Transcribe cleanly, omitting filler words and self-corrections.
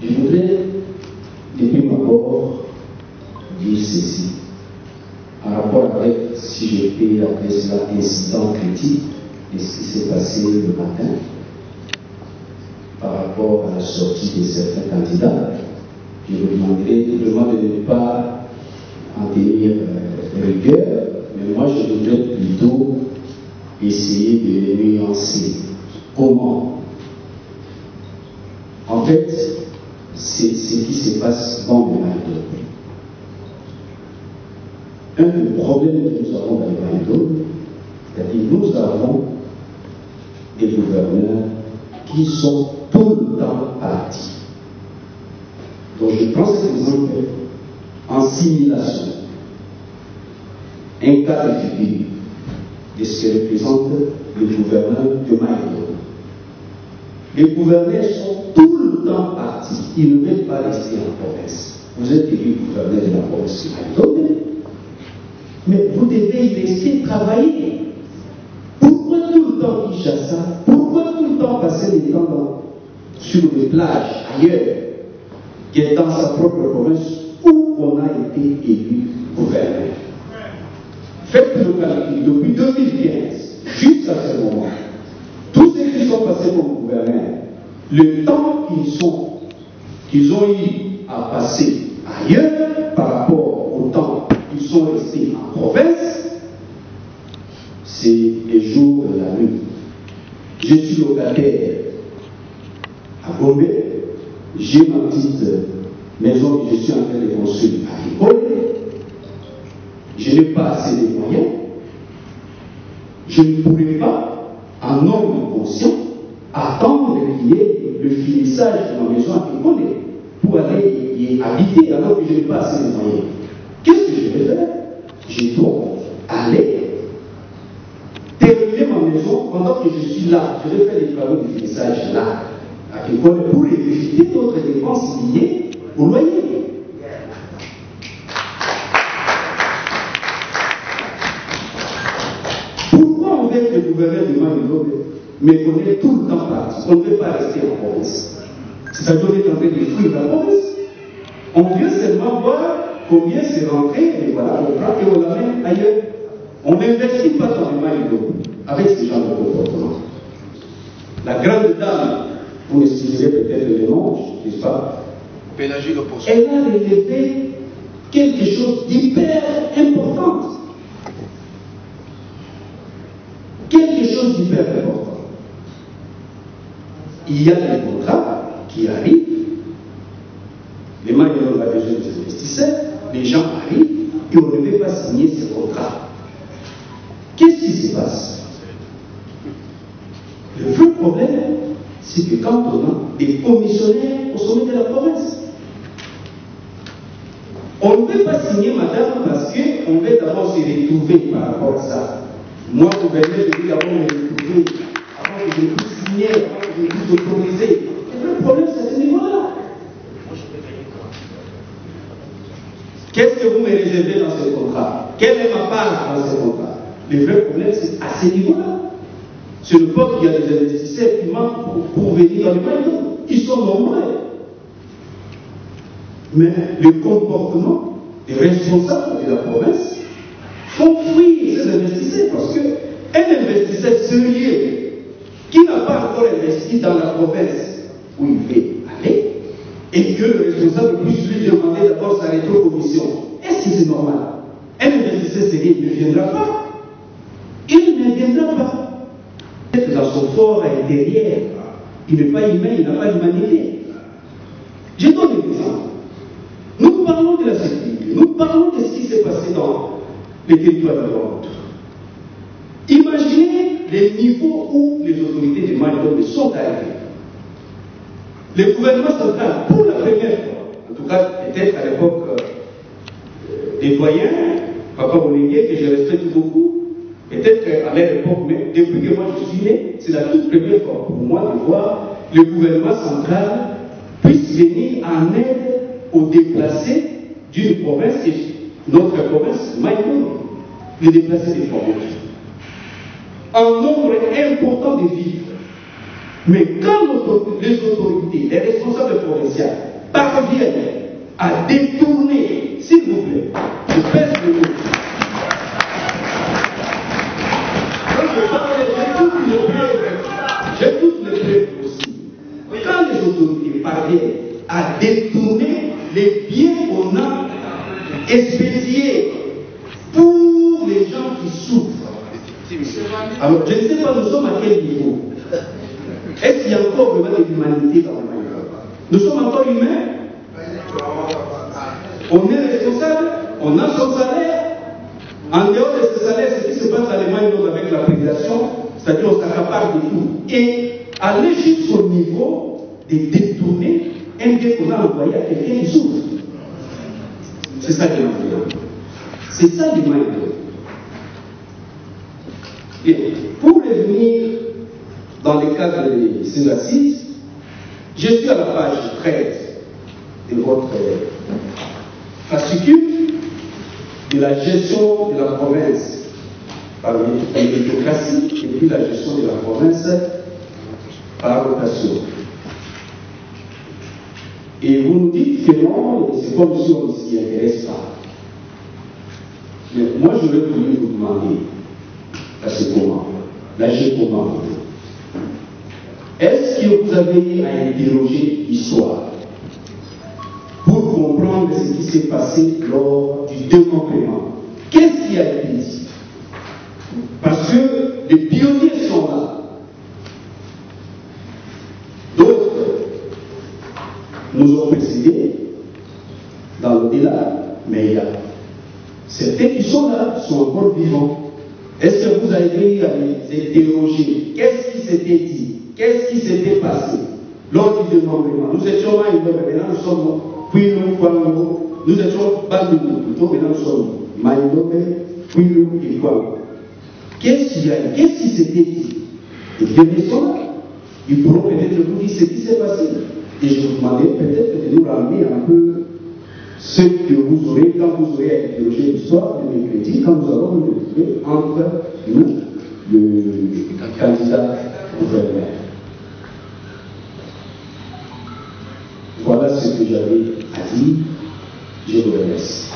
Je voudrais, depuis ma mort, dire ceci. En rapport avec, si je peux appeler cela incident critique, de ce qui s'est passé le matin, par rapport à la sortie de certains candidats, je vous demanderai vraiment de ne pas en tenir rigueur, mais moi je voudrais plutôt essayer de les nuancer. Comment? En fait, c'est ce qui se passe dans le Maïdo. Un des problèmes que nous avons dans le Maïdo, c'est-à-dire nous avons des gouverneurs qui sont tout le temps partis. Donc je prends cet exemple en simulation. Un cas de figure de ce que représente le gouverneur de Maïdo. Les gouverneurs sont tout le temps partis. Ils ne veulent pas rester en province. Vous êtes élu gouverneur de la province de Maïdo, mais vous devez y rester travailler. Pourquoi tout le temps Kinshasa? Pourquoi tout le temps passer les temps sur les plages ailleurs que dans sa propre province où on a été élu gouverneur? Faites le calcul, depuis 2015 jusqu'à ce moment, tous ceux qui sont passés comme gouverneurs, le temps qu'ils ont eu à passer ailleurs par rapport au temps qu'ils sont restés en province, c'est les jours et la nuit. Je suis locataire à Gombe, j'ai ma petite maison que je suis en train de construire à Gombe. Je n'ai pas assez de moyens. Je ne pourrais pas, en homme conscient, attendre qu'il y ait le finissage de ma maison à Gombe pour aller y habiter alors que je n'ai pas assez de moyens. Qu'est-ce que je vais faire? Je dois aller terminer ma maison pendant que je suis là. Je vais faire les travaux de finissage là, à Gombe, pour éviter d'autres dépenses liées au loyer. Pourquoi on veut que le gouverneur de Maïdo mais qu'on est tout le temps parti? On ne veut pas rester en province. C'est-à-dire qu'on est en train de fuir la province. On veut seulement voir combien c'est rentré, et voilà, on prend et on l'amène ailleurs. On n'investit pas dans le Maïdo avec ce genre de comportement. La grande dame, vous m'excuserez peut-être le nom, n'est-ce pas? Pélagie l'opposition. Elle a relevé quelque chose d'hyper important. Quelque chose d'hyper important. Il y a des contrats qui arrivent. Les Maïdo ont besoin des investisseurs. Les gens arrivent et on ne veut pas signer ce contrat. Qu'est-ce qui se passe? Le vrai problème, c'est que quand on a des commissionnaires au sommet de la province, on ne peut pas signer, madame, parce qu'on veut d'abord se retrouver par rapport à ça. Moi, gouverneur, je veux d'abord me retrouver, avant que je puisse signer, avant que je puisse autoriser. Le vrai problème, c'est à ce niveau-là. Qu'est-ce que vous me réservez dans ce contrat? Quelle est ma part dans ce contrat? Le vrai problème, c'est à ce niveau-là. C'est le fait qu'il y a des investisseurs qui manquent pour venir dans le Maïdo. Ils sont nombreux. Mais le comportement des responsables de la province font fuir ces investisseurs parce qu'un investisseur sérieux qui n'a pas encore investi dans la province où il veut aller et que le responsable puisse lui demander d'abord sa rétrocommission, est-ce que c'est normal? Un investisseur sérieux ne viendra pas. Il ne viendra pas. Peut-être dans son fort intérieur, il n'est pas humain, il n'a pas d'humanité. Je donne un exemple. Nous parlons de la sécurité, nous parlons de ce qui s'est passé dans les territoires de l'Europe. Imaginez les niveaux où les autorités de Maïdo sont arrivées. Le gouvernement central, pour la première fois, en tout cas peut-être à l'époque des doyens, Papa Bolingué, que je respecte beaucoup, peut-être à leur époque, mais depuis que moi je suis né, c'est la toute première fois pour moi de voir le gouvernement central puisse venir en aide aux déplacés d'une province, notre province, Maïdo, les déplacés des provinces. Un nombre important de villes. Mais quand les autorités, les responsables provinciaux à détourner, s'il vous plaît, je pèse le mot. J'ai toutes les preuves aussi. Quand les autorités parviennent à détourner les biens qu'on a expédiés pour les gens qui souffrent, alors je ne sais pas, nous sommes à quel niveau? Est-ce qu'il y a encore vraiment de l'humanité dans le monde? Nous sommes encore humains? On est responsable? On a son salaire? En dehors de ce salaire, ce qui se passe à l'Allemagne avec la prédation, c'est-à-dire on s'accapare de tout. Et aller jusqu'au niveau de détourner un bien qu'on a envoyé à quelqu'un qui souffre. C'est ça qui est envoyé. C'est ça l'humain. Et pour revenir dans le cadre de ces assises, je suis à la page 13 de votre fascicule de la gestion de la province par méritocratie et puis la gestion de la province par rotation. Et vous nous dites que non, c'est comme si on ne s'y intéresse pas. Mais moi, je vais vous demander, à ce moment, l'agir comment? Est-ce que vous avez à interroger l'histoire pour comprendre ce qui s'est passé lors du démembrement? Qu'est-ce qui a été dit? Parce que les pionniers sont là. D'autres nous ont précédés dans le delà, mais il y a certains qui sont là, qui sont encore vivants. Est-ce que vous avez à les interroger? Qu'est-ce qui s'était dit? Qu'est-ce qui s'était passé lors du démembrement? Nous étions là, maintenant nous sommes Kwilu, Kwango, nous étions Bandou, plutôt maintenant nous sommes Maïdobe, Kwilu et Kwango. Qu'est-ce qui s'était dit? Les pionniers sont là. Ils pourront peut-être vous dire ce qui s'est passé. Et je vous demandais peut-être de nous ramener un peu ce que vous aurez, quand vous aurez à interroger l'histoire de mercredi, quand nous allons nous retrouver entre nous, le candidat gouverneur. Voilà ce que j'avais à dire. Je vous remercie.